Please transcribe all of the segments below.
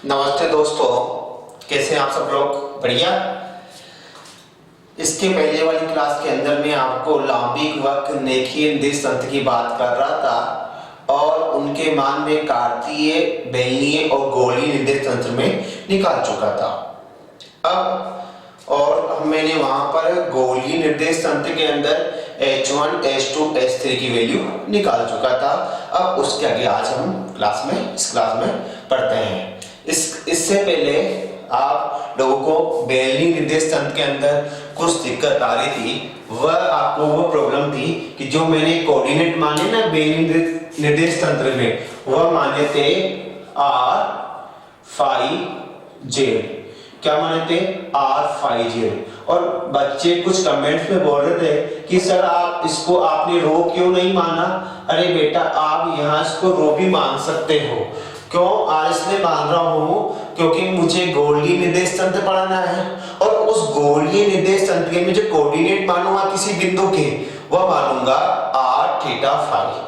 नमस्ते दोस्तों, कैसे हैं आप सब लोग? बढ़िया। इसके पहले वाली क्लास के अंदर मैं आपको लांबिक वक्र रेखीय निर्देश तंत्र की बात कर रहा था और उनके मान में कार्तीय, बेलनीय और गोलीय निर्देश तंत्र में निकाल चुका था। अब और मैंने वहां पर गोलीय निर्देश तंत्र के अंदर H1, H2, H3 की वैल्यू निकाल चुका था। अब उसके आगे आज हम इस क्लास में पढ़ते हैं। इससे पहले आप लोगों को बेलनी निर्देश तंत्र के अंदर कुछ दिक्कत आ रही थी। वह आपको वो प्रॉब्लम थी कि जो मैंने कोऑर्डिनेट माने ना बेलनी निर्देश तंत्र में, वह माने थे R, phi, Z। क्या माने थे? R, phi, Z। और बच्चे कुछ कमेंट्स में बोल रहे थे कि सर आप इसको आपने रो क्यों नहीं माना? अरे बेटा, आप यहाँ इसको रो भी मान सकते हो। क्यों आज इसलिए मान रहा हूं क्योंकि मुझे गोलीय निर्देश तंत्र पढ़ाना है और उस गोलीय निर्देश तंत्र के में जो कोऑर्डिनेट मानूंगा किसी बिंदु के, वह मानूंगा r, थीटा, फाई।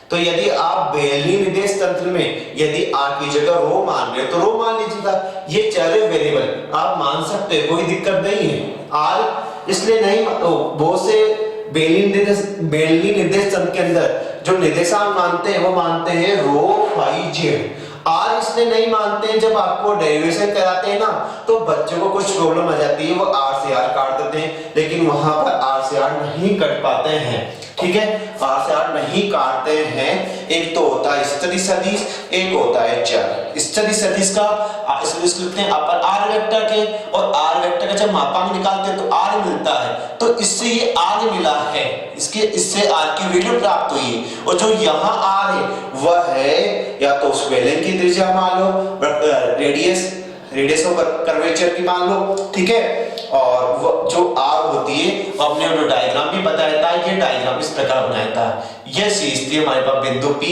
तो यदि आप बेलनी निर्देश तंत्र में यदि r की जगह रो मान रहे हो तो रो मान लीजिएगा। ये चर वेरिएबल आप मान सकते हो, कोई दिक्कत नहीं है। r इसलिए नहीं बहुत से बेलनी निर्देश तंत्र के अंदर जो निर्देशांक मानते हैं वो मानते हैं रो, फाई, जेड। आर इसलिए नहीं मानते हैं, जब आपको डेरिवेशन कराते हैं ना तो बच्चों को कुछ प्रॉब्लम आ जाती है, वो आर से आर काट देते हैं, लेकिन वहां पर आर से आर नहीं कट पाते हैं। ठीक है, आर से आर नहीं काटते हैं। एक तो होता है स्थिति सदिश, एक होता है चर। स्थिति सदिश का लिखते हैं अपर आर वेक्टर के, और आर वेक्टर का जब मापांक निकालते हैं तो आर मिलता है, तो इससे ये आर मिला है, इससे आर की वैल्यू प्राप्त हुई है। और जो यहाँ आर है वह है या तो उस बेलन की त्रिज्या मान लो, रेडियस ऑफ कर्वेचर की मान लो। ठीक है, और वो जो आर होती है अपने जो डायग्राम भी बताया था, ये डायग्राम इस प्रकार बनाया था। ये चीज थी हमारे पास बिंदु P,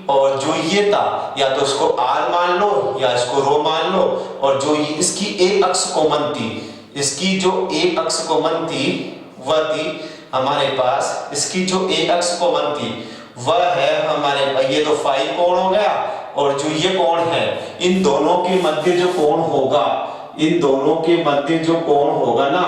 और जो ये था या तो इसको R मान लो या इसको रो मान लो, और जो इसकी एक अक्ष कॉमन थी, इसकी जो एक अक्ष कॉमन थी वह थी हमारे पास, इसकी जो एक अक्ष कॉमन थी वह है हमारे पास, ये तो फाई कोण हो गया, और जो ये कोण है इन दोनों के मध्य जो कोण होगा, इन दोनों के मध्य जो कोण होगा ना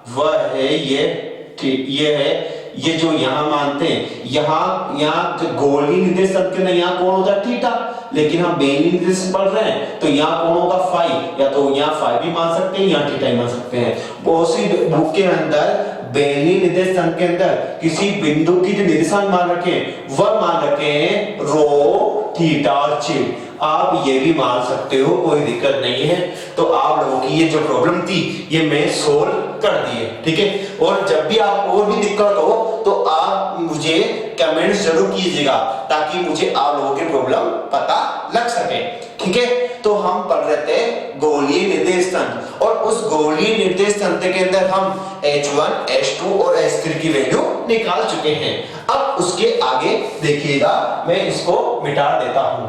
वह है ये है ये जो यहाँ मानते हैं, यहाँ जो गोलीय निर्देश तंत्र में यहाँ कोण होता है थीटा, लेकिन हम बेलनी निर्देश पढ़ रहे हैं तो यहाँ कोण होगा फाई, या तो यहाँ फाई भी मान सकते हैं, यहाँ थीटा भी मान सकते हैं। बहुत सी बुक के अंदर बेलनी निर्देश तंत्र के अंदर किसी बिंदु की जो निर्देशांक मान रखे वह मान रखे हैं रो, थीटा और जेड। आप ये भी मान सकते हो, कोई दिक्कत नहीं है। तो आप लोगों की ये जो प्रॉब्लम थी ये मैं सोल्व कर दी है। ठीक है, और जब भी आप और भी दिक्कत हो तो आप मुझे कमेंट्स जरूर कीजिएगा ताकि मुझे आप लोगों की प्रॉब्लम पता लग सके। ठीक है, तो हम पढ़ रहे थे गोलीय निर्देश तंत्र, और उस गोलीय निर्देश तंत्र के अंदर हम H1, H2 और H3 की वैल्यू निकाल चुके हैं। अब उसके आगे देखिएगा, मैं इसको मिटा देता हूं।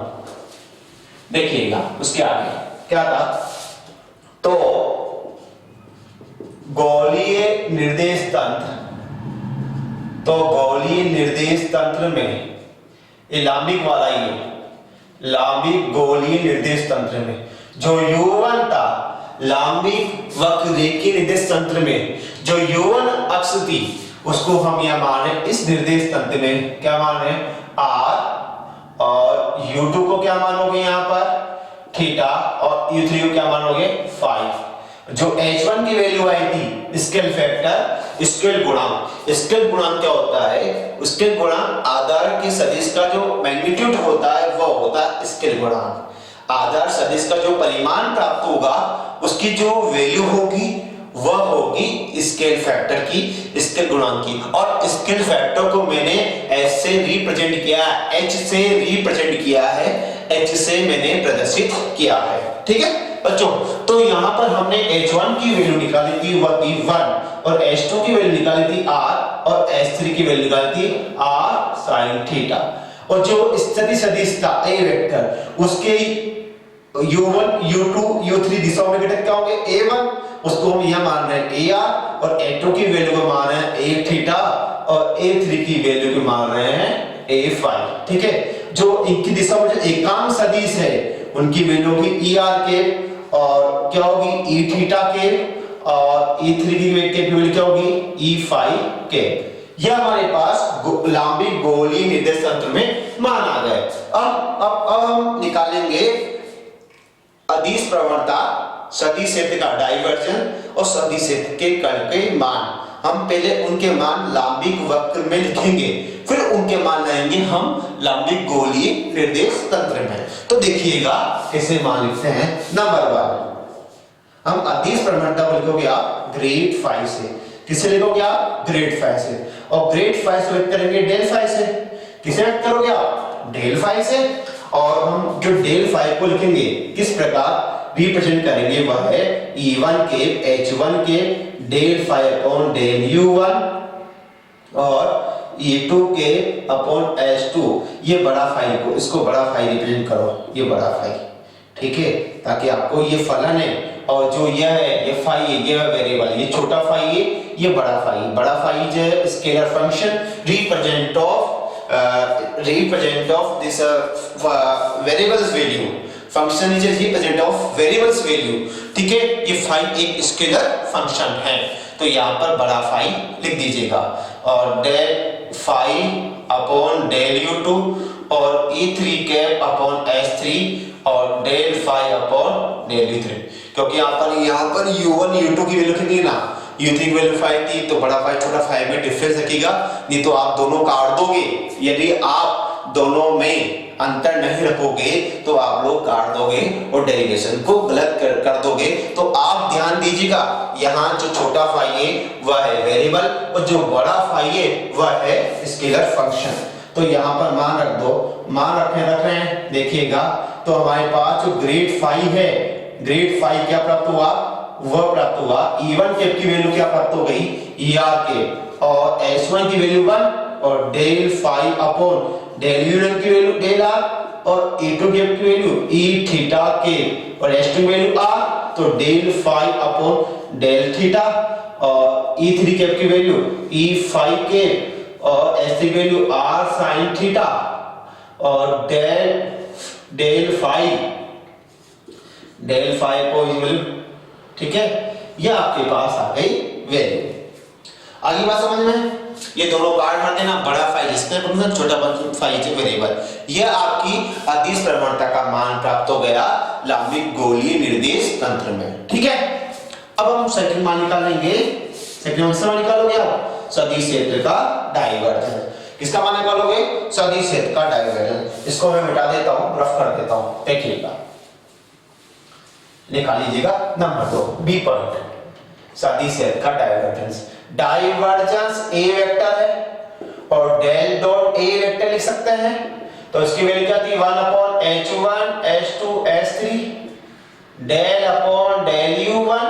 देखिएगा उसके आगे क्या था, तो गोलीय निर्देश तंत्र में लांबिक वाला ही लांबिक गोलीय निर्देश तंत्र में जो U1 था, लांबिक वक्र रेखीय निर्देश तंत्र में जो U1 अक्ष थी उसको हम यह मान रहे, इस निर्देश तंत्र में क्या मान रहे हैं R, और U2 को क्या मानोगे यहाँ पर थीटा, और U3 को क्या मानोगे फाई। जो H1 की वैल्यू आई थी स्केल फैक्टर, स्केल गुणांक क्या होता है? स्केल गुणांक आधार के सदिश का जो मैग्नीट्यूड होता है वह होता है स्केल गुणांक। आधार सदिश का जो परिमाण प्राप्त होगा उसकी जो वैल्यू होगी वह होगी स्केल फैक्टर की, स्केल गुणांक की। और स्केल फैक्टर को मैंने S से रिप्रेजेंट किया है, H से रिप्रेजेंट किया है, H से मैंने प्रदर्शित किया है। ठीक है बच्चों, तो यहाँ पर हमने H1 की वैल्यू निकाली थी वह थी 1, और H2 की वैल्यू निकाली थी R, और H3 की वैल्यू निकाली थी R sin थीटा। और जो स्थिति सदिश था A वेक्टर, उसके U1, U2, U3 दिशाओं में घटक क्या होंगे? A1, उसको हम यहां मान रहे हैं AR, और A2 की वैल्यू को मान रहे हैं A थीटा, और A3 की वैल्यू को मान रहे हैं A फाई। ठीक है, जो इनकी दिशा में जो एकांक सदिश है उनकी वैल्यू होगी ई आर के, और क्या होगी ई थीटा के, और ई थ्री की वैल्यू क्या होगी ई फाइव के। यह हमारे पास लंबी गोलीय निर्देश तंत्र में मान आ गए। अब हम निकालेंगे अदिश प्रवणता, सदिश क्षेत्र का डाइवर्जन और सदिश क्षेत्र के कण के मान। हम पहले उनके मान लंबिक वक्र में लिखेंगे, फिर उनके मान लाएंगे हम लंबिक गोलीय निर्देश तंत्र में। तो देखिएगा कैसे मान लिखते हैं। नंबर 1, हम अदिश प्रवणता को लिखोगे आप ग्रेड 5 से। किसे लिखोगे आप ग्रेड 5 से, और ग्रेड 5 से व्यक्त करेंगे डेल 5 से। किसे व्यक्त करोगे आप डेल 5 से, और हम जो डेल 5 को लिखेंगे किस प्रकार रिप्रेजेंट करेंगे वह है E1 के H1 के डेल 5 अपॉन डेल U1 और E2 के अपॉन H2। ये बड़ा फाइल को, इसको बड़ा फाइल रिप्रेजेंट करो, ये बड़ा फाइल, ठीक है, ताकि आपको ये फलन है और जो यह है ये फाई है, ये वेरिएबल, ये छोटा फाई है, ये बड़ा फाई। बड़ा फाई जो है scalar function represent of this variables value, function is represent of variables value, ठीक है। ये फाई एक स्केलर फंक्शन है, तो यहाँ पर बड़ा फाई लिख दीजिएगा, और del phi upon del U2 और E3 कैप अपॉन S3 और del phi upon del U3, क्योंकि यहाँ पर U1 U2 की वैल्यू कितनी ना, U3 की वैल्यू 5 थी, तो बड़ा फाई छोटा फाई में डिफरेंस रखेगा, नहीं तो आप दोनों काट दोगे। यदि आप दोनों में अंतर नहीं रखोगे तो आप लोग काट दोगे और डेरिवेशन को गलत कर दोगे। तो आप ध्यान दीजिएगा, यहाँ जो छोटा फाई है वह है वेरिएबल और जो बड़ा फाई है वह है स्केलर फंक्शन। तो यहाँ पर मान रख दो, मान रख रहे हैं, देखिएगा। तो हमारे पास जो ग्रेड 5 है, ग्रेड 5 क्या प्राप्त हुआ, वह प्राप्त हुआ E1 के की वैल्यू क्या प्राप्त हो गई ER के, और H1 की वैल्यू 1 और डेल 5 अपॉन डेल U1 की वैल्यू डेल R और E2 की वैल्यू E थीटा के और H2 की वैल्यू R, तो डेल 5 अपॉन डेल थीटा, और E3 की वैल्यू E5 के और S3 की वैल्यू R sin थीटा और डेल 5 को वैल्यू, ठीक है। यह आपके पास आ गई वैल्यू। आगे बात समझ में, ये दोनों काट मार देना, बड़ा फाइल इसका फंक्शन, छोटा फाइल से वेरिएबल। यह आपकी अदिश प्रवणता का मान प्राप्त हो गया लंबिक गोलीय निर्देश तंत्र में, ठीक है। अब हम सेकंड मान निकालेंगे। सेकंड मान निकालोगे आप सदिश क्षेत्र का डाइवर्जन। किसका मान निकालोगे, सदिश क्षेत्र का डाइवर्जन। इसको मैं मिटा देता हूं, रफ कर देता हूं, देखिएगा, निकाल लीजिएगा। नंबर 2 बी पॉइंट, सदिश क्षेत्र का डाइवर्जेंस। डाइवर्जेंस ए वेक्टर है और डेल डॉट ए वेक्टर लिख सकते हैं, तो इसकी वैल्यू क्या थी 1 upon H1 H2 S3 del upon del U1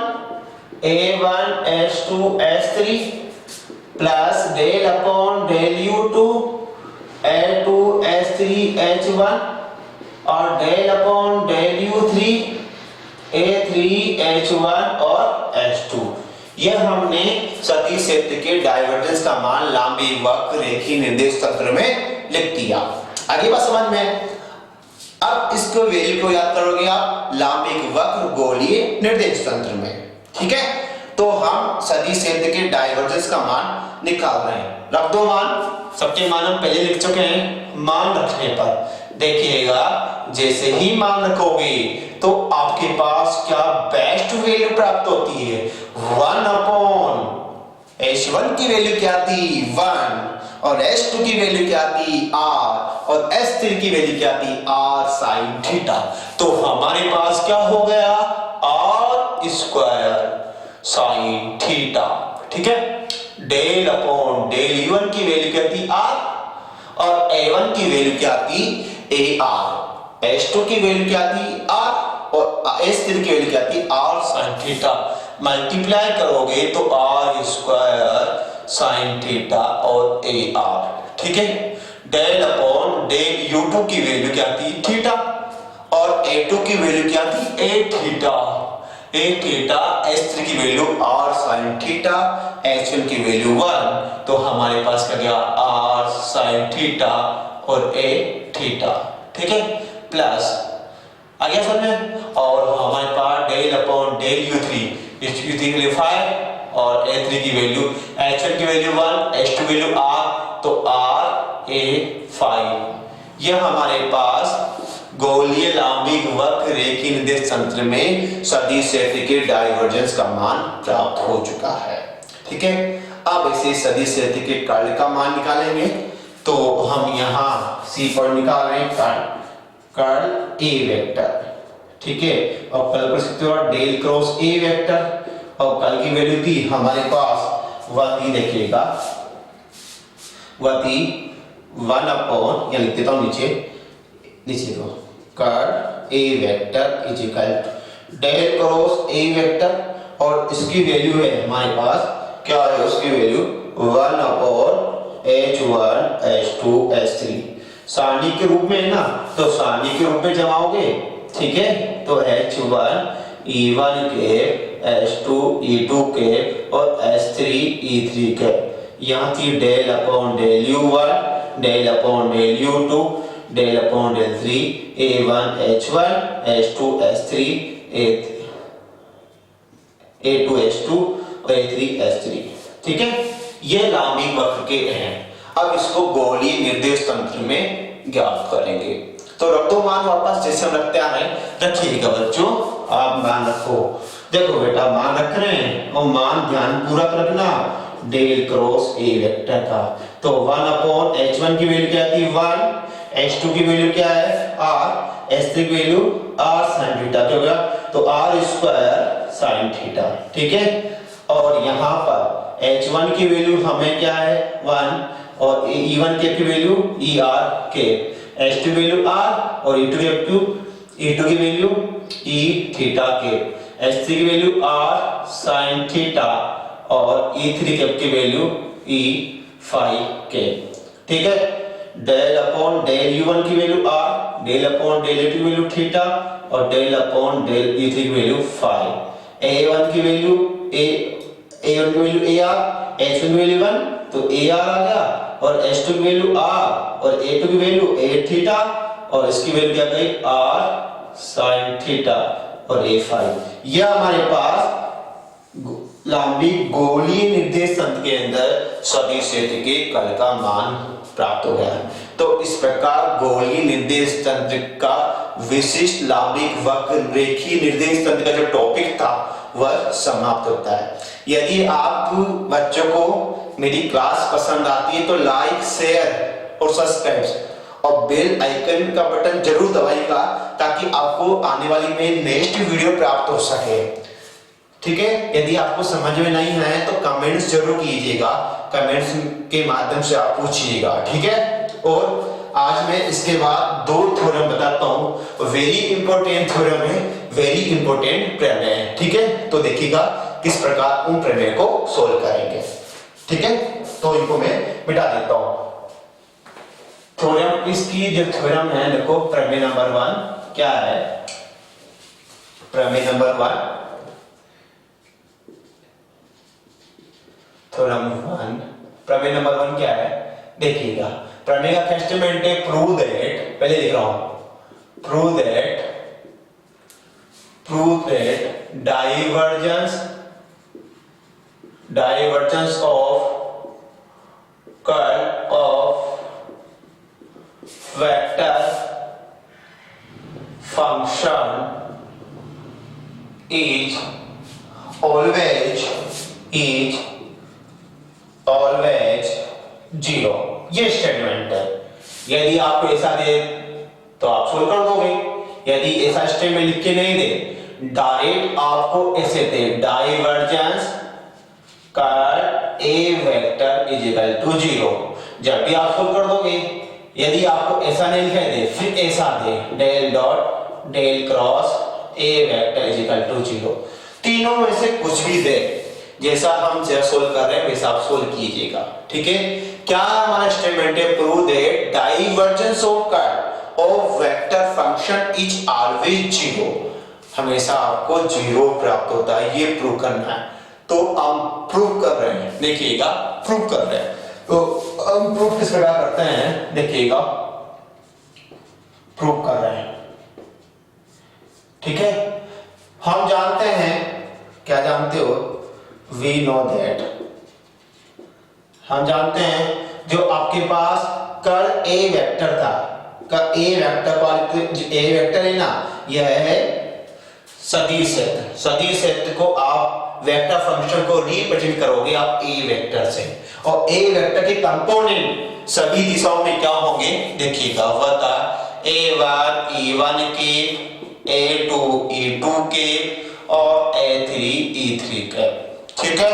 A1 H2 S3 plus del upon del U2 A2 S3 H1 और del upon del U3 A3 H1 और H2। यह हमने सदिश क्षेत्र के डाइवर्जेंस का मान लंबी वक्र रेखीय निर्देश तंत्र में लिख दिया। आगे बात समझ में। अब इसको वैल्यू को याद करोगे आप लंबिक वक्र गोलीय निर्देश तंत्र में, ठीक है। तो हम सदिश क्षेत्र के डाइवर्जेंस का मान निकाल रहे हैं। रख दो मान, सबके मान हम पहले लिख चुके हैं। मान रखने पर देखिएगा, जैसे ही मान रखोगे तो आपके पास क्या बेस्ट वैल्यू प्राप्त होती है 1 अपॉन H1 की वैल्यू क्या थी 1 और H2 की वैल्यू क्या थी R और S3 की वैल्यू क्या थी R sin थीटा। तो हमारे पास क्या हो गया R स्क्वायर sin थीटा, ठीक है। डेल अपॉन डेल U1 की वैल्यू क्या थी R और A1 की वैल्यू क्या थी AR, H2 की वैल्यू क्या थी R और S3 की वैल्यू क्या थी R sin थीटा। मल्टीप्लाई करोगे तो R स्क्वायर sin थीटा और AR, ठीक है। डेल अपॉन डेल U2 की वैल्यू क्या थी थीटा और A2 की वैल्यू क्या थी A theta. A theta S3 की value R sin theta, H1 की वैल्यू 1, तो हमारे पास क्या गया R sin थीटा और A थीटा, ठीक है। प्लस आ गया समझ में। और हमारे पास डेल अपॉन डेल u3, इस u3 की वैल्यू 5 और a3 की वैल्यू, h1 की वैल्यू 1, h2 की वैल्यू r, तो r a 5। यह हमारे पास गोलीय लांबिक वक्र रेखीय निर्देश तंत्र में सदिश क्षेत्र के डाइवर्जेंस का मान प्राप्त हो चुका है। ठीक है, अब इसे सदिश क्षेत्र के कर्ल का मान निकालेंगे। तो हम यहाँ C पर निकाल रहे हैं कर्ल A वेक्टर। ठीक है, और कर्ल कर सकते हो डेल क्रॉस A वेक्टर, और कर्ल की वैल्यू थी हमारे पास वह थी, देखिएगा वह थी 1 अपॉन, या लिख देता हूँ नीचे को, curl A vector is equal del cross A vector, और इसकी वैल्यू है हमारे पास क्या है, उसकी value 1 upon h1 h2 h3 सारणी के रूप में है ना, तो सारणी के रूप में जमाओगे। ठीक है, तो h1 e1 के, h2 e2 के और h3 e3 के। यहाँ थी del upon del u1, del upon del u2, del upon del 3, a1 h1 h2 h3 a2 h2 और a3 h3। ठीक है, ये लांबिक वक्र के हैं। अब इसको गोलीय निर्देश तंत्र में ज्ञात करेंगे। तो रख दो मान वापस, जैसे हम रखते आ रहे हैं, रखिएगा बच्चों, आप मान रखो। देखो बेटा, मान रख रहे हैं और मान ध्यान पूर्वक रखना डेल क्रॉस A वेक्टर का। तो 1 अपॉन h1 की वैल्यू क्या थी 1, h2 की वैल्यू क्या है r, h3 की वैल्यू r sin थीटा क्या होगा, तो r स्क्वायर sin थीटा। ठीक है, और यहाँ पर h1 की वैल्यू हमें क्या है 1, और e1 के की वैल्यू er के, h2 की वैल्यू r, और e2 की वैल्यू e थीटा के, h3 की वैल्यू r sin थीटा, और e3 की वैल्यू e फाई के। ठीक है, डेल अपॉन डेल u1 की value r, del upon del a2 की वैल्यू थीटा, और डेल अपॉन डेल e3 की वैल्यू फाई। a1 की वैल्यू a1 की वैल्यू ar, h1 की वैल्यू 1, तो ar आ गया, और h2 की वैल्यू r, और a2 की वैल्यू a थीटा, और इसकी वैल्यू क्या गई r sin थीटा और a फाई। यह हमारे पास लांबिक गोलीय निर्देश तंत्र के अंदर सदिश क्षेत्र के कर्ल का मान प्राप्त हो गया। तो इस प्रकार गोलीय निर्देश तंत्र का विशिष्ट लांबिक वक्र रेखीय निर्देश तंत्र का जो टॉपिक था वह समाप्त होता है। यदि आप बच्चों को मेरी क्लास पसंद आती है तो लाइक, शेयर और सब्सक्राइब और बेल आइकन का बटन जरूर दबाइएगा, ताकि आपको आने वाली मेरी नेक्स्ट वीडियो प्राप्त हो सके। ठीक है, यदि आपको समझ में नहीं आए तो कमेंट्स जरूर कीजिएगा, कमेंट्स के माध्यम से आप पूछिएगा। ठीक है, और आज मैं इसके बाद 2 थ्योरम बताता हूँ, वेरी इंपॉर्टेंट थ्योरम है, वेरी इंपॉर्टेंट प्रमेय है। ठीक है, तो देखिएगा किस प्रकार उन प्रमेय को सोल्व करेंगे। ठीक है, तो इनको मैं मिटा देता हूँ। थ्योरम, इसकी जो थ्योरम है, देखो प्रमेय नंबर 1 क्या है, प्रमेय नंबर 1, थ्योरम 1, प्रमेय नंबर 1 क्या है, देखिएगा। प्रमेय का क्या स्टेटमेंट है, प्रूव दैट, पहले लिख रहा हूं, prove that divergence of curl of vector function is always 0। ये स्टेटमेंट है। यदि आपको ऐसा दे तो आप सोल्व कर दोगे, यदि ऐसा स्टेटमेंट लिख के नहीं दे, डायरेक्ट आपको ऐसे दे, divergence curl A vector is equal to 0, जब भी आप सोल्व कर दोगे। यदि आपको ऐसा नहीं लिखा दे, फिर ऐसा दे, del dot del cross A vector is equal to 0, तीनों में से कुछ भी दे, जैसा हम सोल्व कर रहे हैं वैसा आप सोल्व कीजिएगा। ठीक है, क्या हमारा स्टेटमेंट है, prove that divergence of curl of vector function is always 0, हमेशा आपको 0 प्राप्त होता है, ये प्रूव करना है। तो हम प्रूव कर रहे हैं, देखिएगा प्रूव कर रहे हैं। तो हम प्रूव किस प्रकार करते हैं, देखिएगा प्रूव कर रहे हैं। ठीक है, हम जानते हैं, क्या जानते हो, वी नो दैट, हम जानते हैं जो आपके पास कर्ल ए वेक्टर था, का ए वेक्टर वाले ए वेक्टर है ना, यह है सदिश क्षेत्र। सदिश क्षेत्र को आप वेक्टर फंक्शन को रिप्रेजेंट करोगे आप ए वेक्टर से, और ए वेक्टर के कंपोनेंट सभी दिशाओं में क्या होंगे देखिएगा, वह था a1 e1 के, a2 e2 के और a3 e3 के। ठीक है,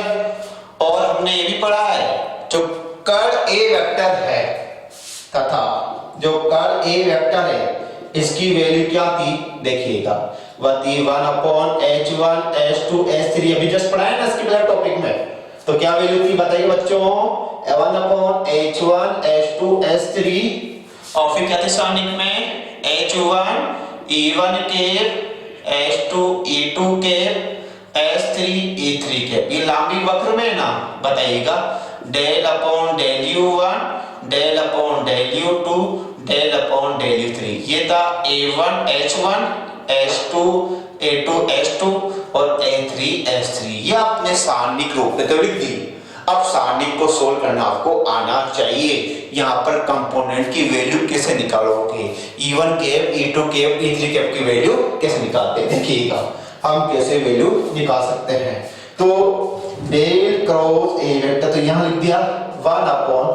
और हमने ये भी पढ़ा है जो कर्ल ए वेक्टर है तथा जो कर्ल ए वेक्टर है इसकी वैल्यू क्या थी देखिएगा, वह थी 1/h1 h2 h3, अभी जस्ट पढ़ा है ना इसके पहले टॉपिक में, तो क्या वैल्यू थी बताइए बच्चों, 1/h1 h2 h3, और फिर क्या थे सारणिक में h1 e1 के, h2 e2 के, h3 e3 के, ये लंबी वक्र में ना बताइएगा, del upon del u1 del upon del u2 del upon del u3, ये था a1 h1 h2 a2 h2 और a3 h3, ये आपने सारणिक रूप में तो लिख दी। अब सारणिक को सोल्व करना आपको आना चाहिए, यहाँ पर कंपोनेंट की वैल्यू कैसे निकालोगे, e1 cap e2 cap e3 cap की वैल्यू कैसे निकालते हैं देखिएगा, हम कैसे वैल्यू निकाल सकते हैं। तो डेल क्रॉस ए वेक्टर तो यहाँ लिख दिया 1/h1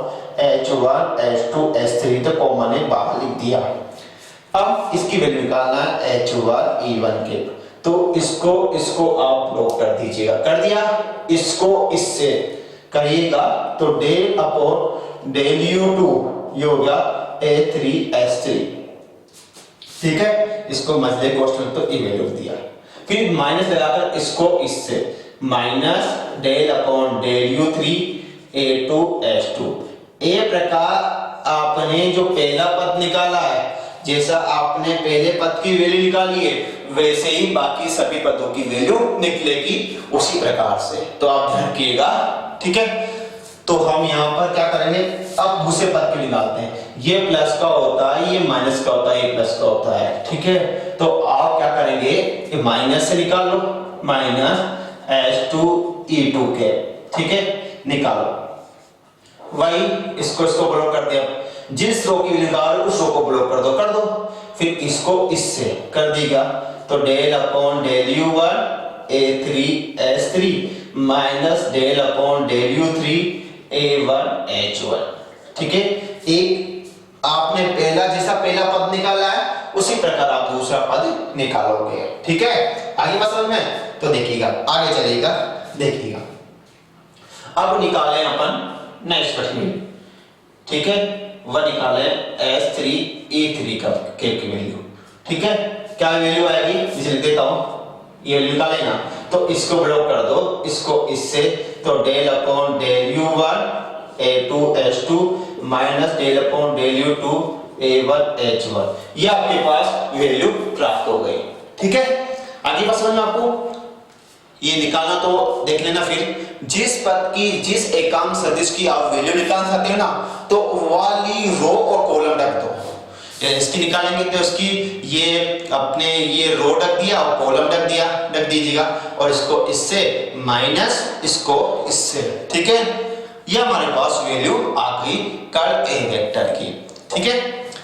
h2 h3, तो कॉमन है बाहर लिख दिया। अब इसकी वैल्यू निकालना है h1 e1 के, तो इसको आप ब्लॉक कर दीजिएगा, कर दिया, इसको इससे करिएगा तो डेल अपॉन डेल u2 ये हो गया a3 h3। ठीक है, इसको मसले क्वेश्चन तो ये वैल्यू दिया, फिर माइनस लगाकर इसको इससे minus del upon del u3 a2 h2। ए प्रकार आपने जो पहला पद निकाला है, जैसा आपने पहले पद की वैल्यू निकाली है वैसे ही बाकी सभी पदों की वैल्यू निकलेगी उसी प्रकार से, तो आप ध्यान रखिएगा। ठीक है, तो हम यहाँ पर क्या करेंगे, अब दूसरे पद की निकालते हैं, ये प्लस का होता है ये माइनस का होता है ये प्लस का होता है। ठीक है, तो आप क्या करेंगे, ये माइनस से निकाल लो, माइनस h2 e2 के, ठीक है निकालो, वही इसको ब्लॉक कर दिया, जिस रो की वैल्यू निकालो उस रो को ब्लॉक कर दो, फिर इसको इससे कर देगा तो del upon del u1 a3 h3 minus del upon del u3 a1 h1। ठीक है, एक आपने जैसा पहला पद निकाला है उसी प्रकार आप दूसरा पद निकालोगे। ठीक है, आगे बात समझ में, तो देखिएगा आगे चलेगा, देखिएगा अब निकाले अपन नेक्स्ट प्रश्न। ठीक है, वह निकाले h3 e3 का के की वैल्यू। ठीक है, क्या वैल्यू आएगी, इसे लिख देता हूं, ये वैल्यू निकाले ना, तो इसको ब्लॉक कर दो, इसको इससे, तो del upon del u1 a2 h2 minus del upon del u2 a1 h1, ये आपके पास वैल्यू प्राप्त हो गई। ठीक है, आगे बात समझ में आपको, ये निकालना तो देख लेना, फिर जिस पद की जिस एकांक सदिश की आप वैल्यू निकाल सकते हैं ना, तो वाली रो और कॉलम रख दो, इसकी निकालेंगे तो इसकी ये अपने ये रो रख दिया और कॉलम रख दीजिएगा, और इसको इससे माइनस इसको इससे। ठीक है, ये हमारे पास वैल्यू आ गई कर्ल ए वेक्टर की। ठीक है,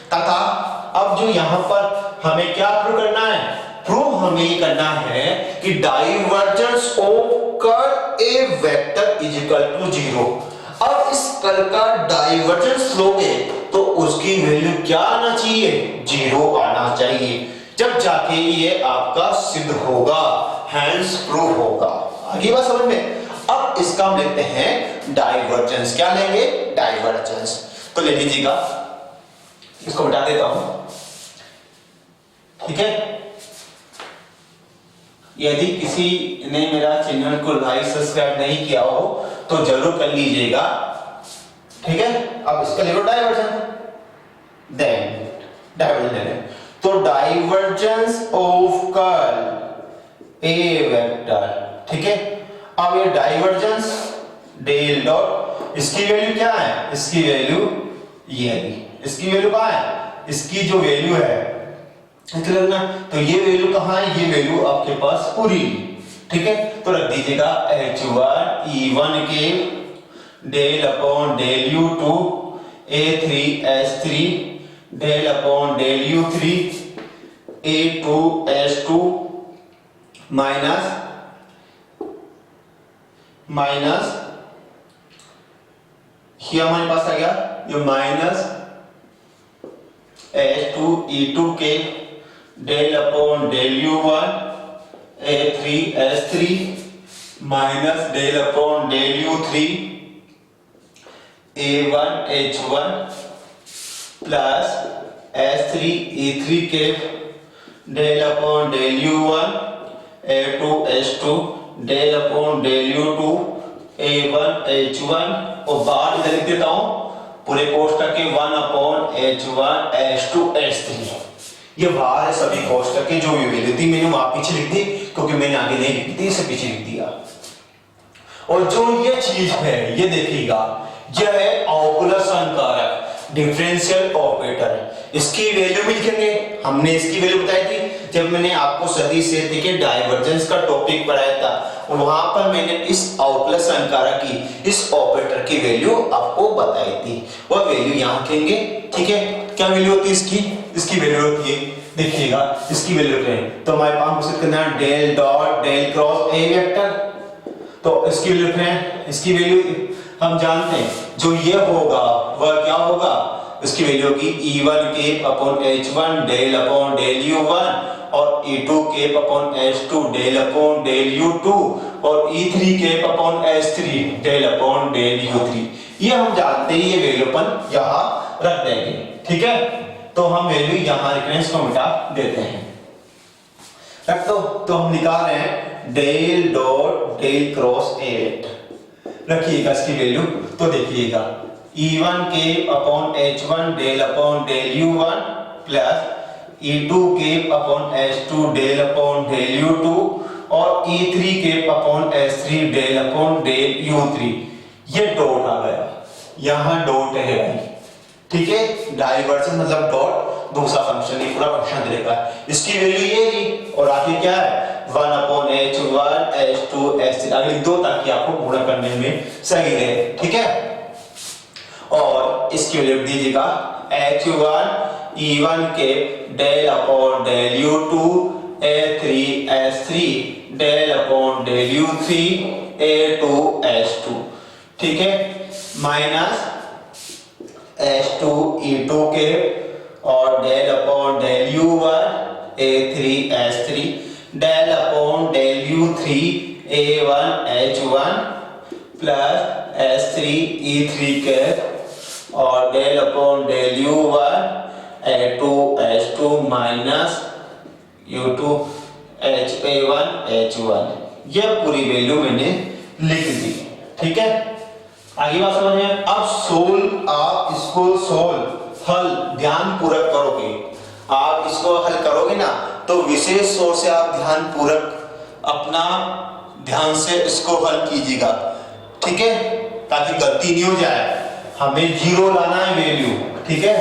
तथा अब जो यहाँ पर हमें क्या प्रूव करना है, प्रूव हमें ये करना है कि divergence of curl A vector is equal to 0। अब इस कर्ल का डाइवर्जेंस लोगे तो उसकी वैल्यू क्या आना चाहिए, 0 आना चाहिए, जब जाके ये आपका सिद्ध होगा, हैंस प्रूव होगा। आगे बात समझ में, अब इसका हम लेते हैं डाइवर्जेंस, क्या लेंगे डाइवर्जेंस, तो ले लीजिएगा, इसको बता देता हूं। ठीक है, यदि किसी ने मेरा चैनल को लाइक सब्सक्राइब नहीं किया हो तो जरूर कर लीजिएगा। ठीक है, अब इसका ले लो डाइवर्जेंस, तो divergence of curl A vector. ठीक है, अब ये डाइवर्जेंस डेल डॉट, इसकी वैल्यू क्या है, इसकी वैल्यू ये है, इसकी वैल्यू कहां है, इसकी जो वैल्यू है क्लियर ना। तो ये वैल्यू कहाँ है, ये वैल्यू आपके पास पूरी, ठीक है। तो रख दीजिएगा H1 E1 के del upon del U2 A3 S3 del upon del U3 A2 S2 minus ये हमारे पास आ गया ये माइनस H2 E2 के del upon del U1 A3 S3 minus del upon del U3 A1 H1 plus S3 E3 के del upon del U1 A2 S2 del upon del U2 A1 H1 और बाहर इधर लिख देता हूं पूरे कोष्ठक के 1 अपॉन H1 H2 H3। ये बाहर है सभी कोष्ठक के जो भी वैल्यू थी मैंने वहां पीछे लिख दी क्योंकि मैंने आगे नहीं लिखी थी, इसे पीछे लिख दिया। और जो ये चीज है ये देखिएगा, यह है अवकलज संकारक डिफरेंशियल ऑपरेटर। इसकी वैल्यू भी लिखेंगे, हमने इसकी वैल्यू बताई थी जब मैंने आपको सदिश क्षेत्र के डाइवर्जेंस का टॉपिक पढ़ाया था, और वहां पर मैंने इस अवकलज संकारक की इस ऑपरेटर की वैल्यू आपको बताई थी। वह वैल्यू यहां लिखेंगे, ठीक है। क्या वैल्यू होती है इसकी वैल्यू होती है, देखिएगा इसकी वैल्यू होती है तो हमारे पास घोषित करना है del dot del cross A vector. तो इसकी वैल्यू लिख रहे हैं, इसकी वैल्यू हम जानते हैं जो ये होगा वह क्या होगा, इसकी वैल्यू होगी E1 cap upon H1 del upon del U1 और E2 cap upon H2 del upon del U2 और E3 cap upon H3 del upon del U3। ये हम जानते हैं, ये वैल्यू अपन यहां रख देंगे, ठीक है। तो हम वैल्यू यहां लिख रहे हैं, इसको मिटा देते हैं, रख दो। तो हम निकाल रहे हैं del dot del cross A रखिएगा इसकी वैल्यू। तो देखिएगा E1 के upon H1 del upon del U1 plus E2 के upon H2 del upon del U2 और E3 के upon S3 del upon del U3। ये डॉट आ गया, यहां डॉट है भाई, ठीक है। डाइवर्जेंस मतलब डॉट, दूसरा फंक्शन ये पूरा फंक्शन देगा। इसकी वैल्यू ये थी और आगे क्या है 1 अपॉन H1 H2 S3 आगे लिख दो ताकि आपको पूरा करने में सही रहे, ठीक है। और इसकी वैल्यू लिख दीजिएगा H1 E1 के del upon del U2 A3 S3 del upon del U3 A2 S2, ठीक है, माइनस H2 E2 के और del upon del U1 A3 S3 del upon del U3 A1 H1 plus S3 E3 के और del upon del U1 A2 H2 minus U2 A1 H1। यह पूरी value मैंने लिख दी, ठीक है। आगे बात समझ में। अब आप इसको हल ध्यान पूर्वक करोगे, आप इसको हल करोगे ना तो विशेष तौर से आप ध्यान पूर्वक अपना ध्यान से इसको हल कीजिएगा, ठीक है, ताकि गलती नहीं हो जाए। हमें जीरो लाना है वैल्यू, ठीक है।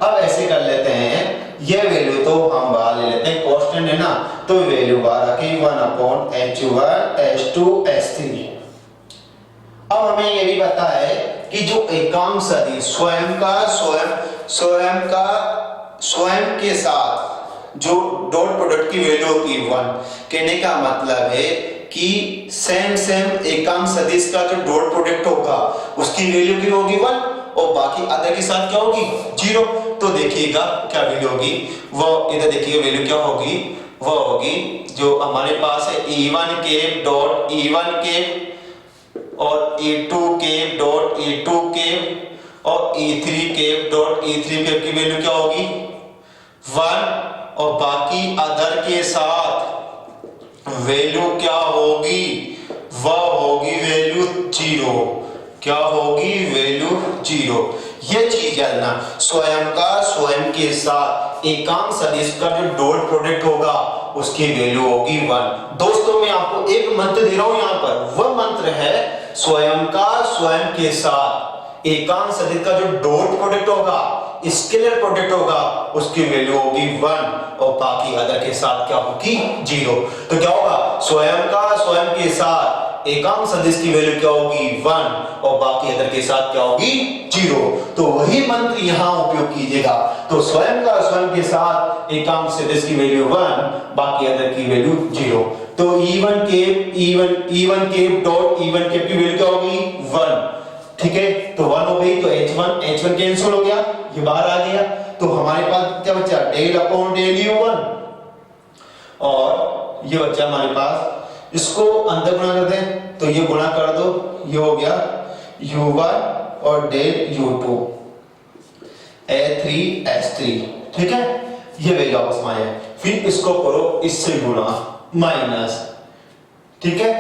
अब ऐसे कर लेते हैं, ये वैल्यू तो हम बाहर ले लेते हैं, कांस्टेंट है ना, तो वैल्यू बाहर आके 1 अपॉन H1 H2 S3। अब हमें ये भी पता है कि जो एकांक सदिश स्वयं के साथ जो डॉट प्रोडक्ट की वैल्यू होती है 1, कहने का मतलब है कि सेम एकांक सदिश का जो डॉट प्रोडक्ट होगा उसकी वैल्यू क्या होगी 1 और बाकी अदर के साथ क्या होगी 0। तो देखिएगा क्या वैल्यू होगी, वो इधर देखिएगा वैल्यू क्या होगी, वो होगी जो हमारे पास है E1 के डॉट E1 के और E2 के डॉट E2 के और E3 के डॉट E3 के की वैल्यू क्या होगी 1 और बाकी अदर के साथ वैल्यू क्या होगी, वह होगी वैल्यू 0। क्या होगी वैल्यू 0। ये चीज है ना, स्वयं के साथ एकांक सदिश का जो डॉट प्रोडक्ट होगा उसकी वैल्यू होगी 1। दोस्तों मैं आपको एक मंत्र दे रहा हूं यहां पर, वह मंत्र है स्वयं के साथ एकांक सदिश का जो डॉट प्रोडक्ट होगा स्केलर प्रोडक्ट होगा उसकी वैल्यू होगी 1 और बाकी अदर के साथ क्या होगी 0। तो क्या होगा स्वयं के साथ एकांक सदिश की वैल्यू क्या होगी 1 और बाकी अदर के साथ क्या होगी 0। तो वही मंत्र यहां उपयोग कीजिएगा। तो स्वयं के साथ एकांक सदिश की वैल्यू 1 बाकी अदर की वैल्यू 0। तो E1 cap dot E1 cap की वैल्यू क्या होगी 1। ठीक है, तो 1 हो गई तो H1 कैंसिल हो गया, ये बाहर आ गया। तो हमारे पास क्या बचा डेल अपॉन डेल U1 और ये बचा हमारे पास, इसको अंदर गुणा कर दें तो ये गुणा कर दो, ये हो गया U1 और डेल U2 A3 S3। ठीक है, ये वैल्यू आपस में आया। फिर इसको करो इससे गुणा माइनस, ठीक है,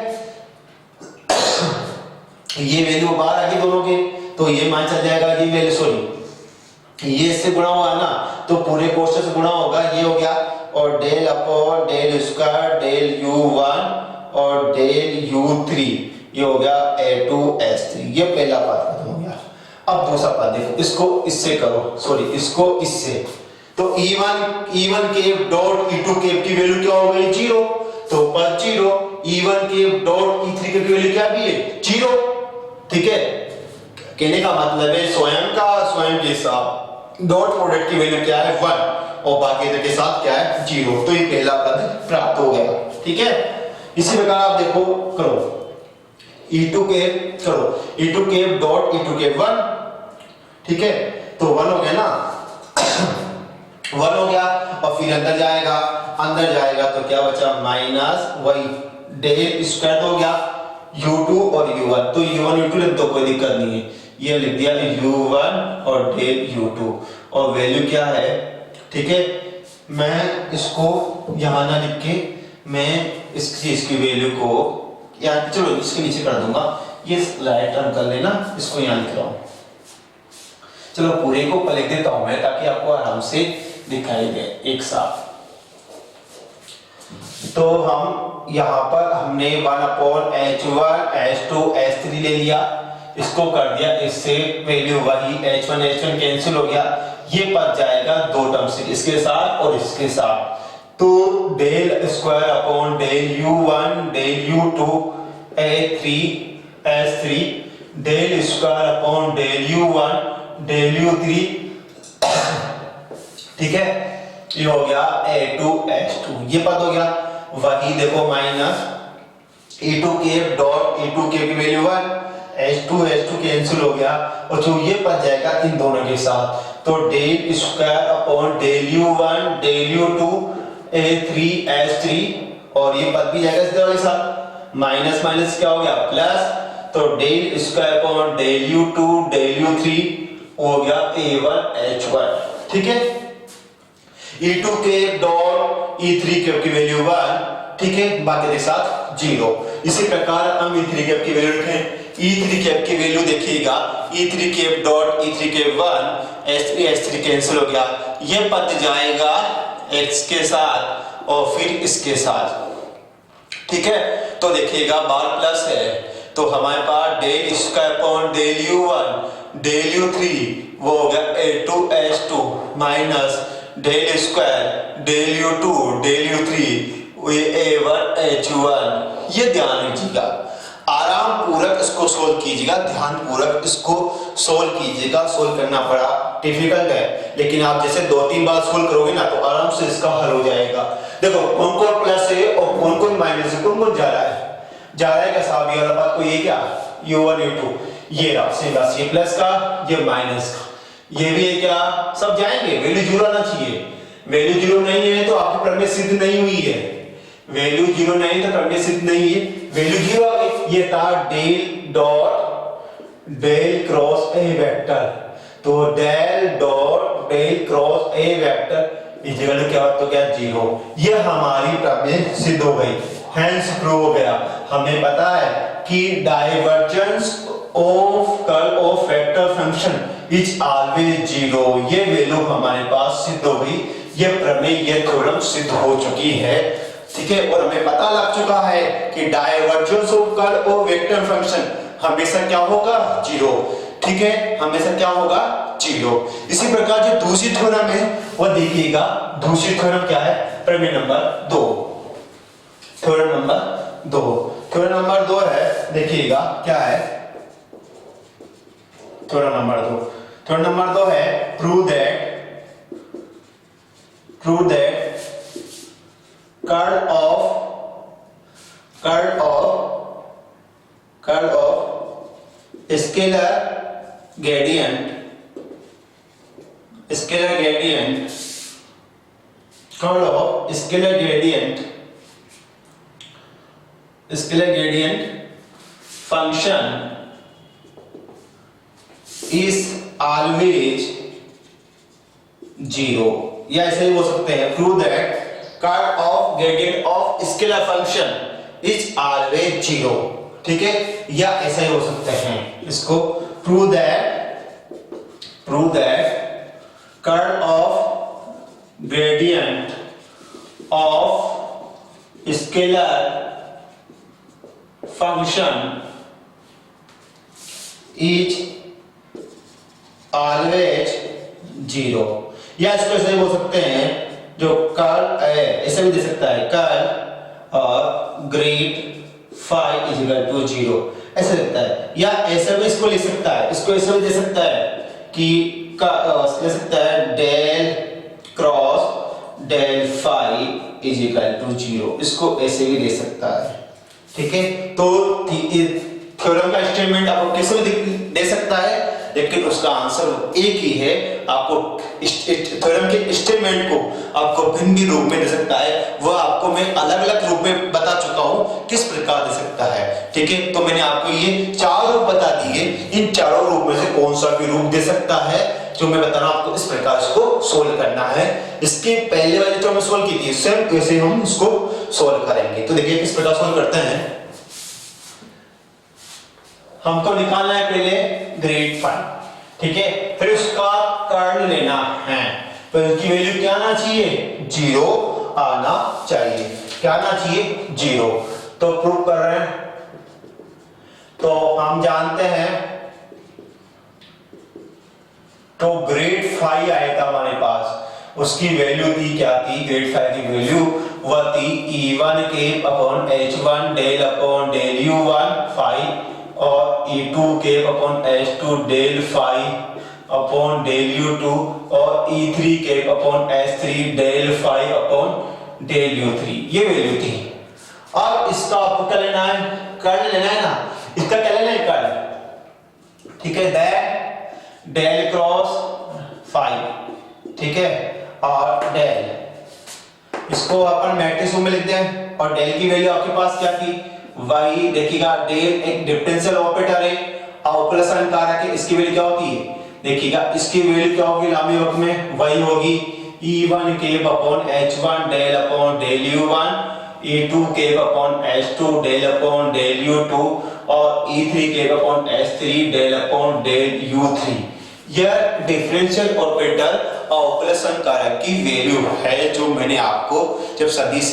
ये वैल्यू बाहर आ गई दोनों के, तो ये मान चल जाएगा, ये वैल्यू सॉरी ये इससे गुणा हुआ ना तो पूरे कोष्ठक से गुणा होगा, ये हो गया और del upon del square del U1 और डेल U3 ये हो गया A2 S3। ये पहला पार्ट खत्म हो गया। अब दूसरा पार्ट देखो, इसको इससे करो, सॉरी इसको इससे, तो E1 cap dot E2 cap की वैल्यू क्या हो गई 0, तो ऊपर 0, E1 cap dot E3 cap की वैल्यू क्या भी है 0। ठीक है, कहने का मतलब है स्वयं के साथ डॉट प्रोडक्ट की वैल्यू क्या है 1 और बाकी के साथ क्या है 0। तो ये पहला पद प्राप्त हो गया। ठीक है, इसी प्रकार आप देखो करो E2 cap dot E2 cap 1। ठीक है, तो 1 हो गया ना 1 हो गया और फिर अंदर जाएगा तो क्या बचा माइनस वही डेल स्क्वायर हो गया U2 और U1। तो U1 U2 लिख दो, कोई दिक्कत नहीं है, ये लिख दिया U1 और डेल U2 और वैल्यू क्या है। ठीक है, मैं इसको यहां ना लिख के मैं इस चीज की वैल्यू को यहाँ चलो इसके नीचे कर दूंगा, ये राइट टर्न कर लेना, इसको यहां लिख रहा हूं। चलो पूरे को लिख देता हूं मैं ताकि आपको आराम से दिखाई दे एक साथ। तो हम यहां पर हमने 1 अपॉन H1 H2 H3 ले लिया, इसको कर दिया इससे वैल्यू वही H1 कैंसिल हो गया, ये पद जाएगा दो टर्म से, इसके साथ और इसके साथ। तो del square upon del U1 del U2 A3 S3 del square upon del U1 del U3। ठीक है, ये हो गया A2 S2, ये पद हो गया। वही देखो minus E2 cap dot E2 cap की वैल्यू 1 H2 कैंसिल हो गया और जो ये पद जाएगा इन दोनों के साथ, तो del square upon del U1 del U2 A3 S3 और ये पद भी जाएगा इस वाले साथ, माइनस माइनस क्या हो गया प्लस, तो del square upon del U2 del U3 हो गया A1 H1। ठीक है, E2 cap dot E3 cap की वैल्यू 1, ठीक है, बाकी के साथ 0। इसी प्रकार हम E3 केप की वैल्यू रखें, E3 केप की वैल्यू देखिएगा E3 cap dot E3 cap 1 S3 cancel हो गया, ये पद जाएगा x के साथ और फिर इसके साथ। ठीक है, तो देखिएगा बार प्लस है तो हमारे पास del square upon del U1 del U3 वो हो गया A2 S2 minus del square del U2 del U3 A1 H1। ये ध्यान रखिएगा, आराम पूर्वक इसको सोल्व कीजिएगा, ध्यान पूर्वक इसको सोल्व कीजिएगा। सोल्व करना बड़ा डिफिकल्ट है, लेकिन आप जैसे 2-3 बार सोल्व करोगे ना तो आराम से इसका हल हो जाएगा। देखो कौन कौन प्लस है और कौन कौन माइनस है, कौन कौन जा रहा है क्या साहब, ये वाला बात को, ये क्या U1 U2 ये रहा ये प्लस का ये माइनस का, ये भी है क्या, सब जाएंगे, वैल्यू 0 आना चाहिए। वैल्यू 0 नहीं है तो आपकी प्रमेय सिद्ध नहीं हुई है, वैल्यू 0 नहीं तो प्रमेय सिद्ध नहीं है। वैल्यू 0 आ गई, ये था del dot del cross A vector, तो del dot del cross A vector इस जगह क्या तो क्या 0, ये हमारी प्रमेय सिद्ध हो गई, हेंस प्रूव हो गया। हमें पता है कि divergence of curl of vector function is always 0, ये वैल्यू हमारे पास सिद्ध हो गई, ये प्रमेय ये थ्योरम सिद्ध हो चुकी है। ठीक है, और हमें पता लग चुका है कि divergence of curl of vector function हमेशा क्या होगा 0। ठीक है, हमेशा क्या होगा 0। इसी प्रकार जो दूसरी थ्योरम है वो देखिएगा, दूसरी थ्योरम क्या है, प्रमेय number 2, theorem number 2, theorem number 2 है, देखिएगा क्या है थ्योरम नंबर 2, थ्योरम नंबर 2 है prove that curl of scalar gradient function is always 0, या ऐसे ही बोल सकते हैं prove that curl of gradient of scalar function is always 0, ठीक है, या ऐसा ही हो सकते हैं इसको prove that curl of gradient of scalar function is always 0, या इसको ऐसे ही बोल सकते हैं जो कर्ल ऐसे भी दे सकता है कर्ल और grad phi is equal to 0, ऐसे लिखता है, या ऐसे भी इसको लिख सकता है, इसको ऐसे भी दे सकता है कि ले सकता है del cross del phi is equal to 0, इसको ऐसे भी दे सकता है, ठीक है। तो थ्योरम का स्टेटमेंट आपको कैसे भी दे सकता है, लेकिन उसका आंसर एक ही है, आपको थ्योरम के स्टेटमेंट को आपको भिन्न भी रूप में दे सकता है, वह आपको मैं अलग अलग रूप में बता चुका हूं किस प्रकार दे सकता है, ठीक है। तो मैंने आपको ये 4 रूप बता दिए, इन चारों रूप में से कौन सा भी रूप दे सकता है जो मैं बता रहा हूं आपको, इस प्रकार इसको सोल्व करना है। इसके पहले वाली जो हमने सोल्व की थी सेम वैसे हम इसको सोल्व करेंगे। तो देखिए किस प्रकार सोल्व करते हैं, हमको निकालना है पहले ग्रेड फाई, ठीक है, फिर उसका कर्ल लेना है, तो इसकी वैल्यू क्या आना चाहिए 0 आना चाहिए, क्या आना चाहिए 0। तो प्रूव कर रहे हैं, तो हम जानते हैं तो ग्रेड फाई आया था हमारे पास, उसकी वैल्यू थी क्या थी, ग्रेड फाई की वैल्यू वह थी E1 cap upon H1 del upon del U1 phi और E2 cap upon H2 del phi upon del U2 और E3 cap upon H3 del phi upon del U3, ये value थी। अब इसका आपको क्या लेना है, कर्ल लेना है ना, इसका क्या लेना है कर्ल, ठीक है, डेल क्रॉस फाई, ठीक है, और डेल, इसको अपन मैट्रिक्स में लिखते हैं, और डेल की वैल्यू आपके पास क्या थी, वही देखिएगा, डेल एक डिफरेंशियल ऑपरेटर है, अवकलन कारक है, इसकी वैल्यू क्या होती है, देखिएगा इसकी वैल्यू क्या होगी लामी वक्त में, वही होगी E1 cap upon H1 del upon del U1, E2 cap upon H2 del upon del U2 और E3 cap upon H3 del upon del U3। यह डिफरेंशियल ऑपरेटर अवकलन कारक की वैल्यू है, जो मैंने आपको जब सदिश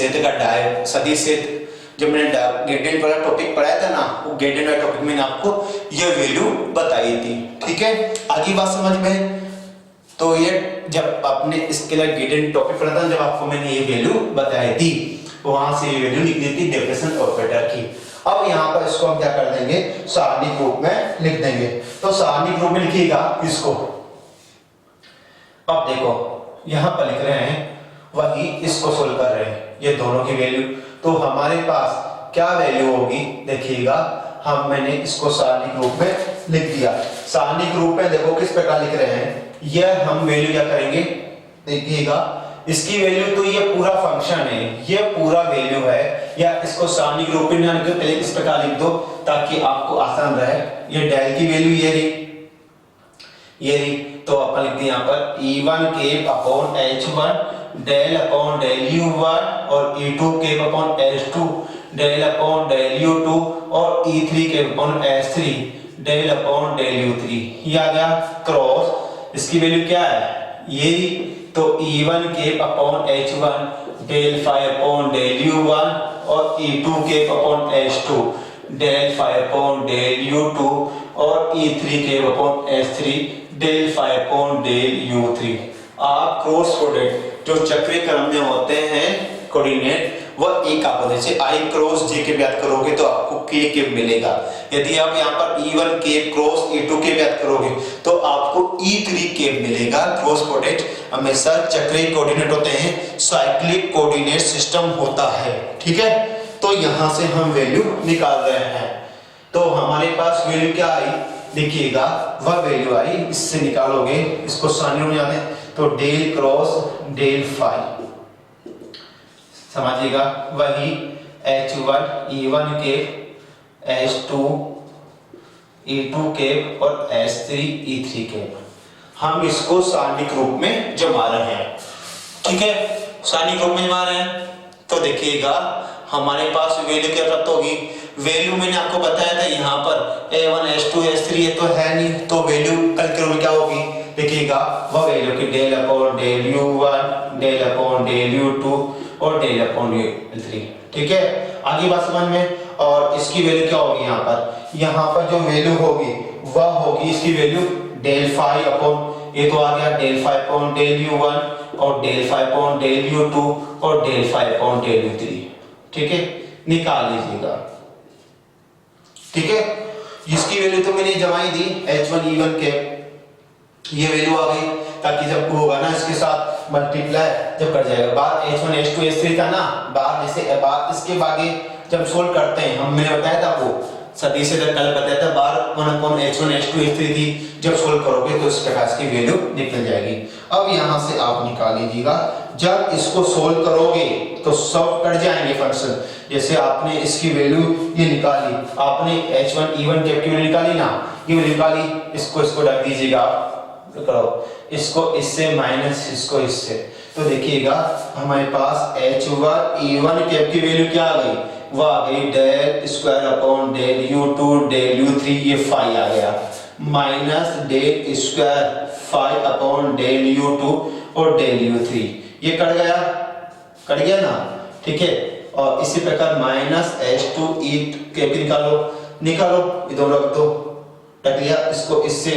क्षेत्र जब मैंने ग्रेडियंट वाला टॉपिक पढ़ाया था ना, वो ग्रेडियंट वाला टॉपिक में आपको यह वैल्यू बताई थी, ठीक है। आगे बात समझ में, तो ये जब आपने स्केलर ग्रेडियंट टॉपिक पढ़ा था, जब आपको मैंने ये वैल्यू बताई थी, वहां से ये वैल्यू लिख दी थी डिफरेंशियल ऑपरेटर की। अब यहाँ पर इसको हम क्या कर देंगे, सारणिक रूप में लिख देंगे, तो सारणिक रूप में लिखिएगा इसको। अब देखो यहाँ पर लिख रहे हैं, वही इसको सोल्व कर रहे हैं, ये दोनों की वैल्यू, तो हमारे पास क्या वैल्यू होगी, देखिएगा मैंने इसको सारणिक रूप में लिख दिया। सारणिक रूप में देखो किस प्रकार लिख रहे हैं, यह हम वैल्यू क्या करेंगे, देखिएगा इसकी वैल्यू, तो ये पूरा फंक्शन है, ये पूरा वैल्यू है, या इसको सारणिक रूप में पहले इस प्रकार लिख दो ताकि आपको आसान रहे। ये डेल की वैल्यू ये रही, तो अपन लिखते हैं यहाँ पर E1 cap upon H1 del upon del U1 और E2 cap upon H2 del upon del U2 और E3 cap upon H3 del upon del U3, ये आ गया क्रॉस, इसकी वैल्यू क्या है ये, तो E1 cap upon H1 del phi upon del U1 और E2 cap upon H2 del phi upon del U2 और E3 cap upon S3 del phi upon del U3। आप क्रॉस प्रोडक्ट जो चक्रीय क्रम में होते हैं कोऑर्डिनेट वह एक आप जैसे I क्रॉस J के याद करोगे तो आपको K केप मिलेगा। यदि आप यहाँ पर E1 cap cross E2 cap याद करोगे तो आपको E3 केप मिलेगा। क्रॉस प्रोडक्ट हमेशा चक्रीय कोऑर्डिनेट होते हैं, साइक्लिक कोऑर्डिनेट सिस्टम होता है। ठीक है, तो यहाँ से हम वैल्यू निकाल रहे हैं। तो हमारे पास वैल्यू क्या आई देखिएगा, वह वैल्यू आई, इससे निकालोगे, इसको सानियों में जाते हैं तो डेल क्रॉस डेल फाई समझिएगा, वही H1 E1 के H2 E2 के और S3 E3 के हम इसको सारणिक रूप में जमा रहे हैं। ठीक है, सारणिक रूप में जमा रहे हैं तो देखिएगा हमारे पास वैल्यू क्या प्राप्त होगी। वैल्यू मैंने आपको बताया था यहाँ पर A1 H2 S3 ये तो है नहीं, तो वैल्यू कल के रूप में क्या होगी देखिएगा, वह वैल्यू की del upon del U1 del upon del U2 और डेल अपॉन U3। ठीक है, आगे बात समझ में। और इसकी वैल्यू क्या होगी यहाँ पर जो वैल्यू होगी वह होगी इसकी वैल्यू डेल फाइव अपॉन, ये तो आ गया del phi upon del U1 और del phi upon del U2 और del phi upon del U3। ठीक है, निकाल लीजिएगा। ठीक है, इसकी वैल्यू तो मैंने जमाई दी H1 E1 के, ये वैल्यू आ गई, ताकि जब होगा ना इसके साथ मल्टीप्लाई जब कर जाएगा बाद H1 H2 S3 था ना, बाद जैसे बाद इसके बागे जब सोल्व करते हैं हम, मैंने बताया था वो सदी से कल बताया था बार 1/H1 H2 S3 थी, जब सोल्व करोगे तो इस प्रकार की वैल्यू निकल जाएगी। अब यहाँ से आप निकाल लीजिएगा, जब इसको सोल्व करोगे तो सब कट जाएंगे फंक्शन। जैसे आपने इसकी वैल्यू ये निकाली, आपने H1 E1 की वैल्यू निकाली ना, ये वैल्यू निकाली, इसको ढक दीजिएगा, करो इसको इससे माइनस इसको इससे, तो देखिएगा हमारे पास H1 E1 कैप की वैल्यू क्या आ गई, वह आ गई del square upon del U2 del U3, ये फाई आ गया, minus del square phi upon del U2 और डेल U3, ये कट गया ना। ठीक है, और इसी प्रकार माइनस H2 E कैप निकालो, ये दोनों रख दो, रख लिया इसको इससे,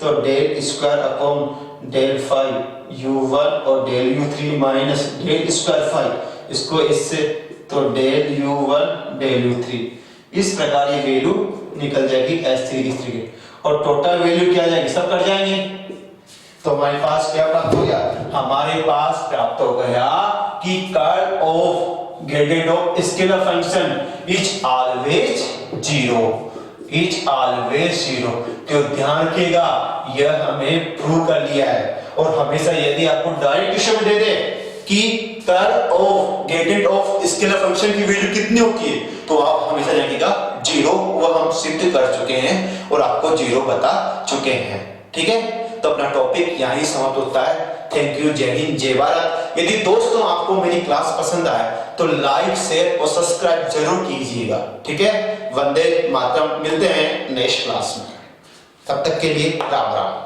तो del square upon del phi U1 और del U3 minus del square phi, इसको इससे तो डेल U1 डेल U3, इस प्रकार ये वैल्यू निकल जाएगी S3 की, और टोटल वैल्यू क्या आ जाएगी, सब कट जाएंगे। तो हमारे पास क्या प्राप्त हो गया, हमारे पास प्राप्त हो गया कि curl of gradient of scalar function is always zero. तो ध्यान रखिएगा, यह हमें प्रूव कर लिया है। और हमेशा यदि आपको डायरेक्ट क्वेश्चन दे दे कि curl of gradient of scalar function की वैल्यू कितनी होती है, तो आप हमेशा जानिएगा जीरो, वह हम सिद्ध कर चुके हैं और आपको जीरो बता चुके हैं। ठीक है, तो अपना टॉपिक यहीं समाप्त होता है। थैंक यू, जय हिंद, जय भारत। यदि दोस्तों आपको मेरी क्लास पसंद आए तो लाइक शेयर और सब्सक्राइब जरूर कीजिएगा। ठीक है, वंदे मातरम। मिलते हैं नेक्स्ट क्लास में, तब तक के लिए राम राम।